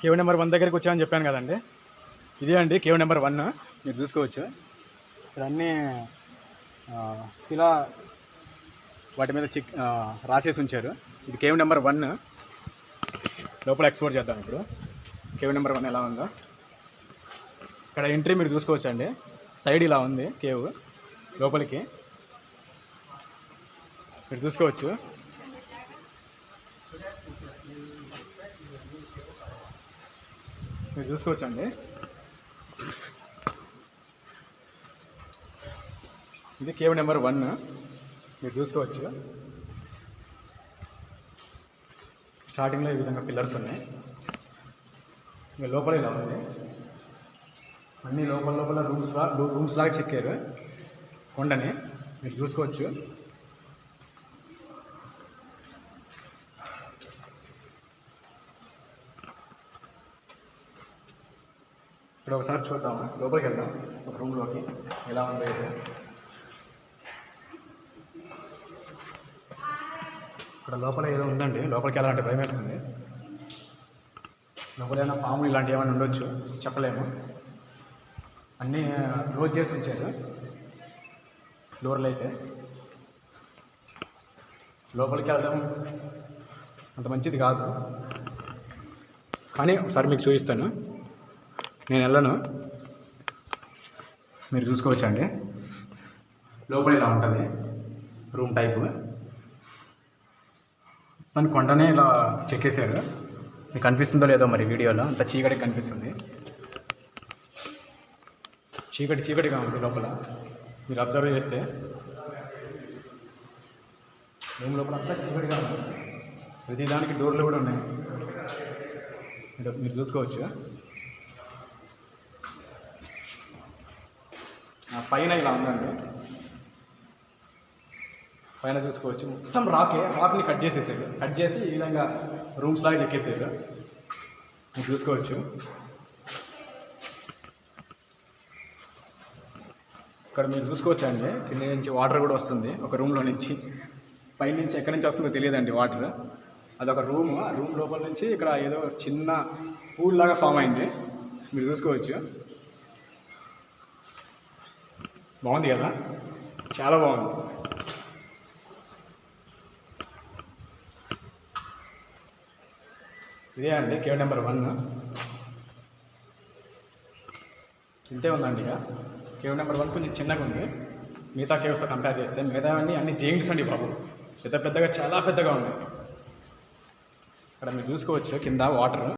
Cave number 1 దగ్గరికి వచ్చామని చెప్పాను కదండి. ఇదే అండి కేవ్ నెంబర్ 1. మీరు చూసుకోవచ్చు ఇక్కడ అన్నీ ఇలా వాటి మీద రాసేసి ఉంచారు. ఇది కేవ్ నెంబర్ 1. లోపల ఎక్స్ప్లోర్ చేద్దాం ఇప్పుడు. కేవ్ నెంబర్ 1 ఎలా ఉందో ఇక్కడ ఎంట్రీ మీరు చూసుకోవచ్చు అండి. సైడ్ ఇలా ఉంది కేవ్. లోపలికి మీరు చూసుకోవచ్చు. మీరు చూసుకోవచ్చు అండి. ఇది కేవ్ నెంబర్ 1. మీరు చూసుకోవచ్చు. స్టార్టింగ్లో ఈ విధంగా పిల్లర్స్ ఉన్నాయి. ఇంకా లోపల ఇలా ఉంది. అన్నీ లోపల రూమ్స్ లాగా చెక్కారు కొండని. మీరు చూసుకోవచ్చు. ఇక్కడ ఒకసారి చూద్దాము. లోపలికి వెళ్దాం ఒక రూమ్లోకి. ఎలా ఉందో అయితే ఇక్కడ లోపల ఏదో ఉందండి. లోపలికి వెళ్ళాలంటే భయం వేస్తుంది. లోపల ఏమైనా పాములు ఇలాంటివి ఏమైనా ఉండొచ్చు, చెప్పలేము. అన్నీ క్లోజ్ చేసి ఉంచారు డోర్లు అయితే. లోపలికి వెళ్ళడం అంత మంచిది కాదు, కానీ ఒకసారి మీకు చూపిస్తాను. నేను వెళ్ళను, మీరు చూసుకోవచ్చు అండి. లోపల ఇలా ఉంటుంది రూమ్ టైపు. దాని కొండనే ఇలా చెక్కేశారు. మీకు కనిపిస్తుందో లేదో మరి వీడియోలో. అంత చీకటిగా కనిపిస్తుంది. చీకటిగా ఉంది లోపల. మీరు అబ్జర్వ్ చేస్తే రూమ్ లోపల అంతా చీకటిగా ఉంది. ప్రతి దానికి డోర్లు కూడా ఉన్నాయి. మీరు చూసుకోవచ్చు. పైన ఇలా ఉందండి. పైన చూసుకోవచ్చు. మొత్తం రాక్ని కట్ చేసేసారు. కట్ చేసి ఈ విధంగా రూమ్స్ లాగా చెక్కేసారు. మీరు చూసుకోవచ్చు. ఇక్కడ మీరు చూసుకోవచ్చు అండి. కింద నుంచి వాటర్ కూడా వస్తుంది ఒక రూమ్లో నుంచి. పై నుంచి ఎక్కడి నుంచి వస్తుందో తెలియదండి వాటర్. అదొక రూమ్. ఆ రూమ్ లోపల నుంచి ఇక్కడ ఏదో చిన్న పూల్ లాగా ఫామ్ అయింది. మీరు చూసుకోవచ్చు. బాగుంది కదా, చాలా బాగుంది. ఇదే అండి కేవ్ నెంబర్ 1. ఇంతే ఉందండి. ఇక కేవ్ నెంబర్ 1 కొంచెం చిన్నగా ఉంది మిగతా కేవ్స్తో కంపేర్ చేస్తే. మిగతా అన్ని జైంట్స్ అండి బాబు. పెద్దగా చాలా పెద్దగా ఉన్నాయి. ఇక్కడ మీరు చూసుకోవచ్చు కింద వాటర్.